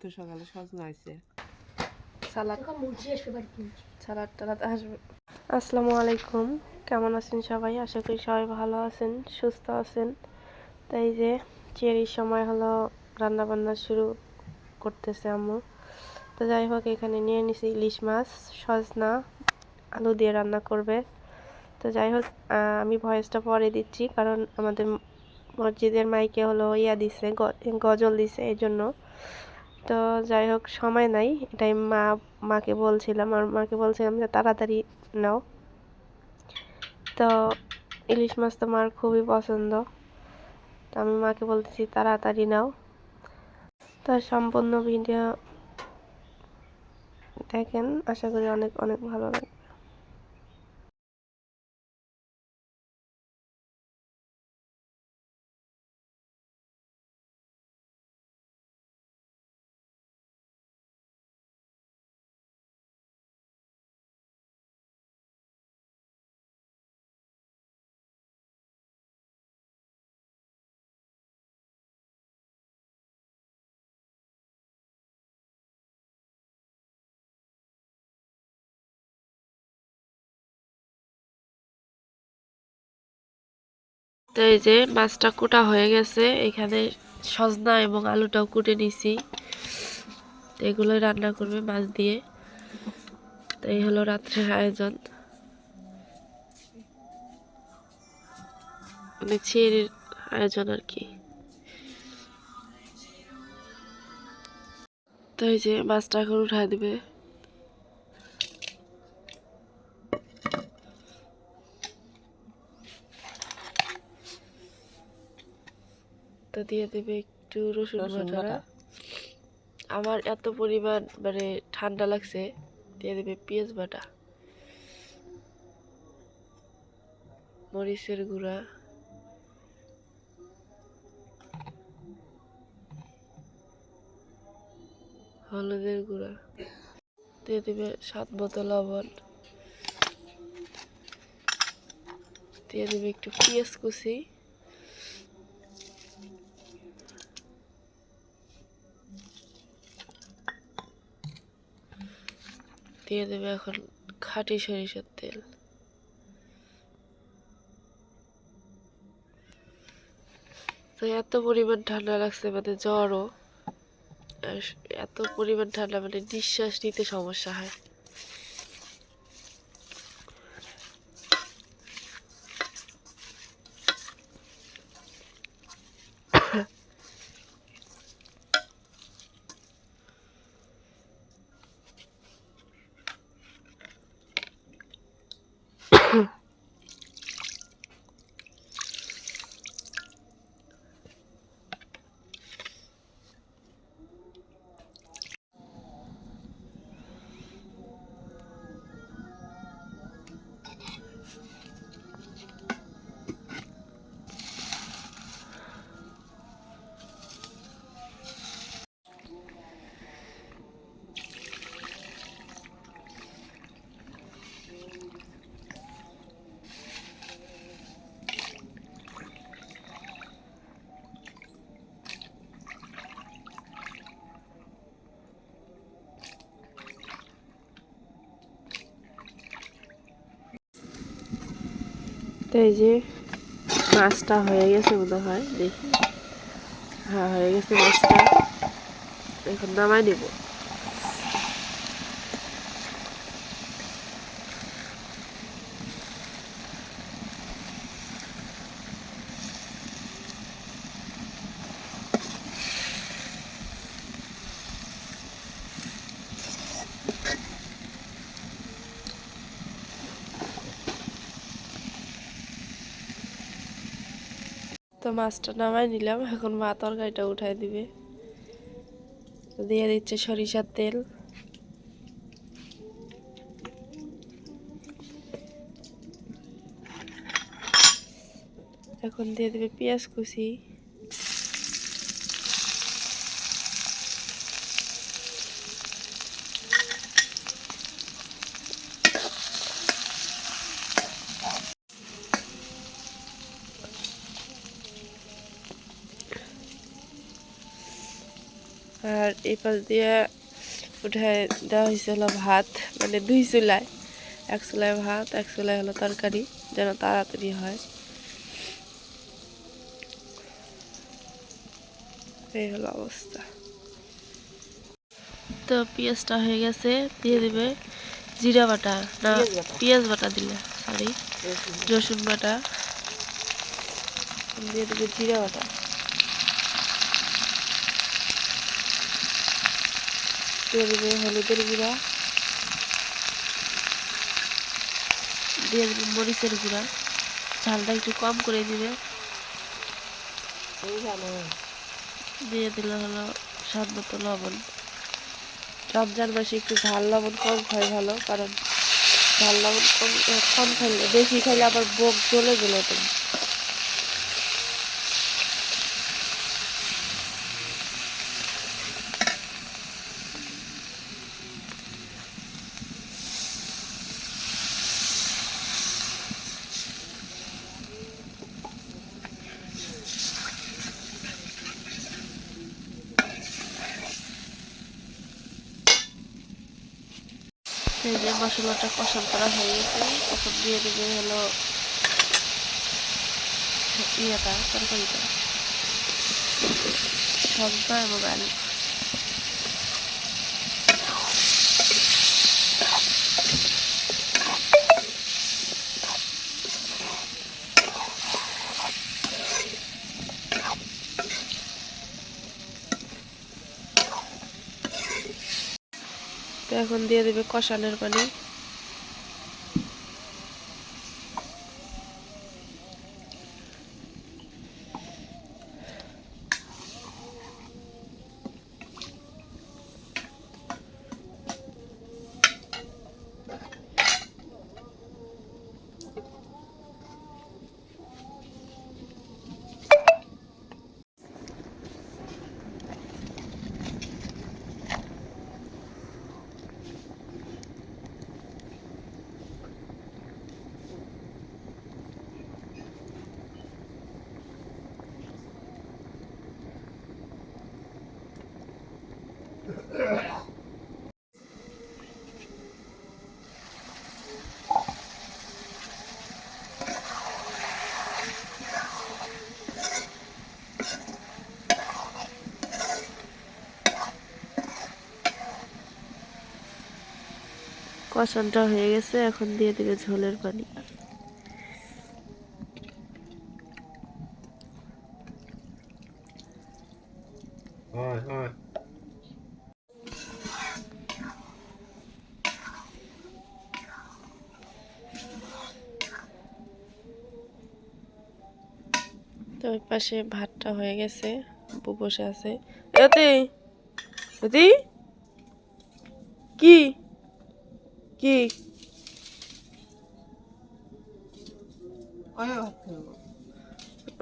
তো সকালে সজনা হয়েছে সালাদ সালাদ টালাদ আসবে। আসসালামু আলাইকুম, কেমন আছেন সবাই? আশা করি সবাই ভালো আছেন, সুস্থ আছেন। তাই যে চেরির সময় হলো রান্না বান্না শুরু করতেছে আম্মু। তো যাই হোক, এখানে নিয়ে নিছি ইলিশ মাছ, সজনা, আলু দিয়ে রান্না করবে। তো যাই হোক, আমি ভয়েসটা পরে দিচ্ছি কারণ আমাদের মসজিদের মাইকে হলো দিছে, গজল দিছে, এই জন্য। তো যাই হোক, সময় নাই, এটাই মাকে বলছিলাম, আর মাকে বলছিলাম যে তাড়াতাড়ি নাও। তো ইলিশ মাছ তো মার খুবই পছন্দ, তো আমি মাকে বলতেছি তাড়াতাড়ি নাও। তো সম্পূর্ণ ভিডিও দেখেন, আশা করি অনেক অনেক ভালো লাগে। তো এই যে মাছটা কুটা হয়ে গেছে, এখানে সজনা এবং আলুটাও কুটে নিছি, তো এগুলোই রান্না করবে মাছ দিয়ে। তো এই হলো রাত্রের আয়োজন, মানে ছেড়ের আয়োজন আর কি। তো এই যে মাছটা এখন উঠায় দিবে। তো দিয়ে দেবে একটু রসুন বাটা। আমার এত পরিমাণ মানে ঠান্ডা লাগছে, দিয়ে দেবে পেঁয়াজ বাটা, মরিচের গুঁড়া, হলুদের গুঁড়া, দিয়ে দেবে স্বাদ মতো লবণ, দিয়ে দেবে একটু পেঁয়াজ কুচি, দিয়ে দেবে এখন খাঁটি সরিষার তেল। তো এত পরিমাণ ঠান্ডা লাগছে, মানে জ্বরও, এত পরিমাণ ঠান্ডা মানে নিঃশ্বাস নিতে সমস্যা হয়। তো এই যে মাছটা হয়ে গেছে মনে হয়, দেখি, হ্যাঁ হয়ে গেছে মাছটা, এখন নামাই নিব। তো মাছটা নামাই নিলাম, এখন মা তরকারিটা উঠাই দিবে। দিয়ে দিচ্ছে সরিষার তেল, এখন দিয়ে দেবে পেঁয়াজ কুচি, আর এই পাশ দিয়ে উঠায় দেওয়া হয়েছে হলো ভাত, মানে 2 চুলায়, 1 চুলায় ভাত, 1 চুলায় হলো তরকারি, যেন তাড়াতাড়ি হয়। এই হলো অবস্থা। তো পেঁয়াজটা হয়ে গেছে, দিয়ে দিবে জিরা বাটা, না পেঁয়াজ বাটা দিলে, সরি রসুন বাটা, দিয়ে দিবে জিরা বাটা, দিয়ে দিবে হলুদের গুঁড়া, দিয়ে দিবে মরিচের গুঁড়া, ঝালটা একটু কম করে দিবে, দিয়ে দিলে হলো স্বাদ মতো লবণ। রমজান মাসে একটু ঝাল লবণ কম খাই ভালো, কারণ ঝাল লবণ কম খাইলে, বেশি খাইলে আবার বুক জ্বলে গেলে তো। এই যে মশলাটা কষান করা হয়ে গেছে, এখন দিয়ে দেবে হলো ইয়েটা, তরকারিটা, সবটা এবং আলু। তো এখন দিয়ে দেবে কষানোর পানি, কষানটা হয়ে গেছে, এখন দিয়ে দেবে ঝোলের পানি। তো ওই পাশে ভাতটা হয়ে গেছে, বউ বসে আছে। এতে এতে কি কি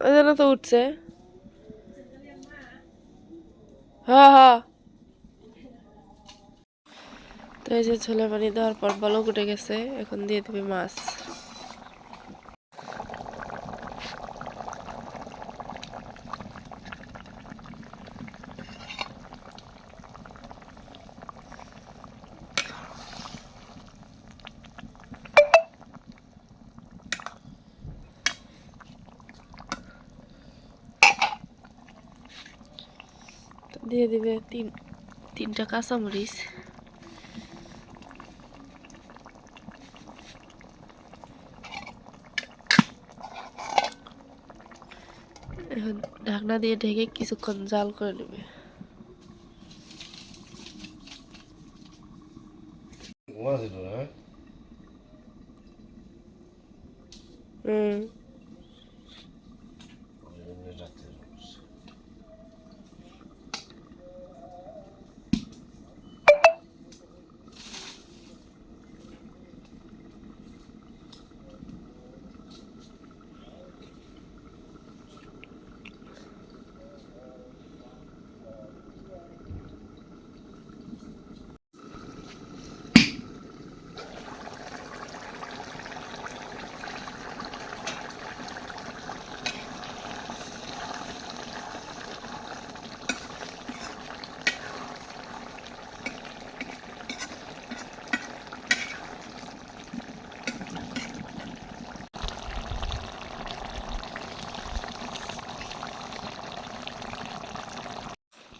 ওই জন্য তো উঠছে। হ্যাঁ হ্যাঁ। তো এই যে ছোলা পানি দেওয়ার পর বলক উঠে গেছে, এখন দিয়ে দিবে মাছ। দিয়ে দিবে তিনটা কাঁচামরিচ, এখন ঢাকনা দিয়ে ঢেকে কিছুক্ষণ জাল করে নেবে। হুম।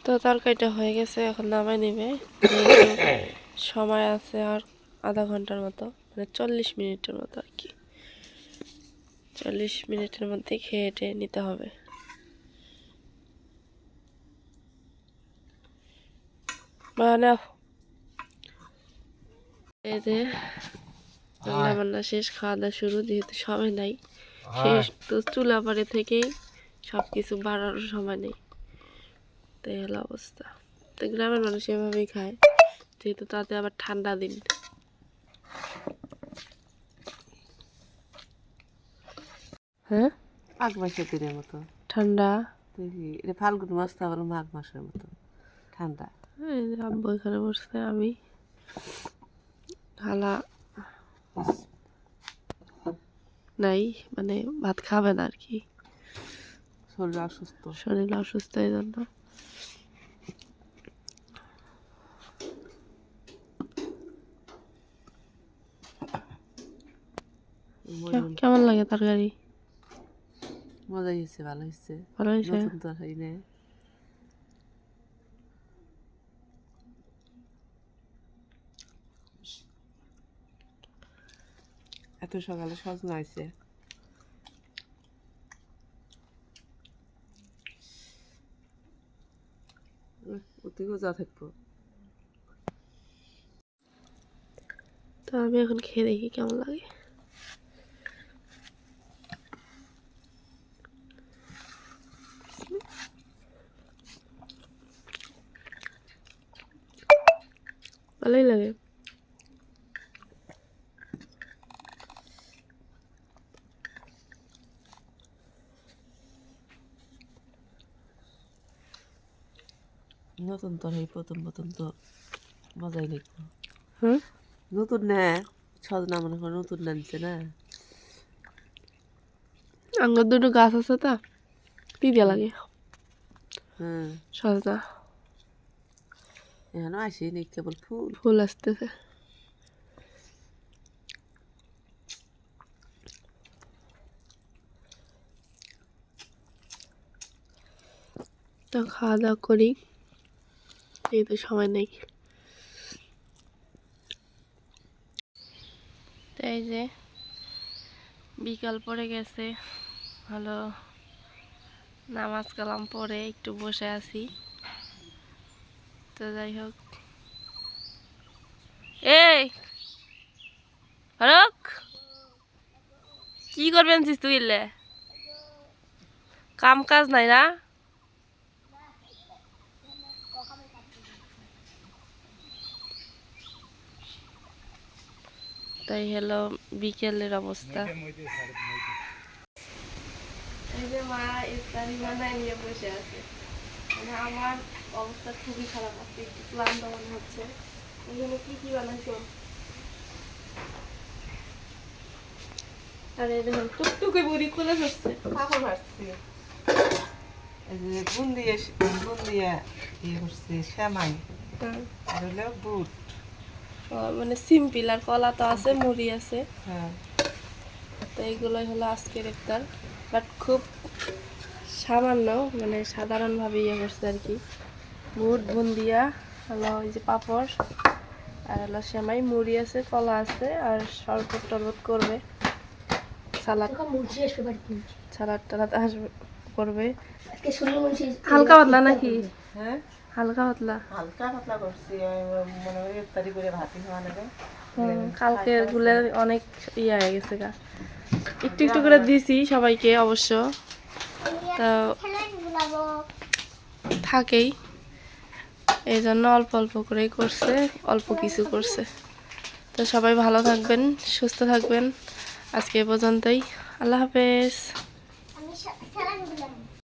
তো তরকারিটা হয়ে গেছে, এখন নামাই নেবে। যেহেতু সময় আছে আর আধা ঘন্টার মতো, মানে 40 মিনিটের মতো আর কি। 40 মিনিটের মধ্যে খেয়ে টেয়ে নিতে হবে। মানে এই যে রান্না বান্না শেষ, খাওয়া দাওয়া শুরু, যেহেতু সময় নাই শেষ, তো চুলা পাড়ে থেকেই সব কিছু বাড়ার সময় নেই, তাই হলো অবস্থা। তো গ্রামের মানুষ এভাবেই খায়, যেহেতু তাতে আবার ঠান্ডা দিন। হ্যাঁ, মাঘ মাসের দিনের মতো ঠান্ডা। এটা ফাল্গুন মাস, তাহলে মাঘ মাসের মতো ঠান্ডা। এই যে আব্বু এখানে বসছে, আমি খালা নাই, মানে ভাত খাবে না আর কি, শরীর অসুস্থ, এই জন্য। কেমন লাগে তরকারি? মজা হয়েছে, ভালো হয়েছে, ভালো হয়েছে। নতুন তরকারি নেই। এত সকালে সজনা হয়েছে। ওদিকেও যা থাকবো। তো আমি এখন খেয়ে দেখি কেমন লাগে। ভালোই লাগে। নতুন তরকারি প্রথম প্রথম তো মজাই লাগবে। হুম, নতুন না, সজনা মনে করো নতুন না নিচ্ছে না। আঙ্গুর দুটো গাছ আছে, তা দিদি লাগে। হ্যাঁ, সজনা এখানে আসেনি, কেবল ফুল। ফুল আসতেছে। তো খাওয়া দাওয়া করি, যেহেতু সময় নেই। তাই যে বিকাল পড়ে গেছে, ভালো নামাজ কালাম পড়ে একটু বসে আছি। তো যাই হোক, এই ফারুক, কি করবেন তুই? এলে কাম কাজ নাই না? তাই হলো বিকেলের অবস্থা। এই যে মা ইফতারি বানায় নিয়ে বসে আছে, মানে আমার অবস্থা খুবই খারাপ, আছে একটু ক্লান্ত মনে হচ্ছে। এই জন্য কি বানাইছো? আরে দেখুন টুকটুকে বুড়ি খুলে ফেলছে। কাপড় ভাজছি, এই যে বুন্দিয়া ইয়ে করছি, শ্যামাই আর হলো বুট। মানে সিম্পল, আর কলা তো আছে, মুড়ি আছে। হ্যাঁ, তো এইগুলোই হলো আজকের ইফতার, বাট খুব সামান্য, মানে সাধারণভাবে ইয়ে করছে আর কি। বুট, বুন্দিয়া, হলো ওই যে পাঁপড়, আর হলো সেমাই, মুড়ি আছে, কলা আছে, আর শরবত টরবত করবে, সালাদ সালাদ টালাদ আসবে করবে। হালকা পাতলা নাকি? হ্যাঁ, হালকা পাতলা। হালকা পাতলা করছি, মনে হয় ইফতারি করে ভাতই খাওয়া লাগে। কালকে গুলে অনেক ইয়ে হয়ে গেছে গা, একটু একটু করে দিছি সবাইকে অবশ্য, তা থাকেই, এই জন্য অল্প অল্প করেই করছে, অল্প কিছু করছে। তো সবাই ভালো থাকবেন, সুস্থ থাকবেন, আজকে এ পর্যন্তই, আল্লাহ হাফেজ।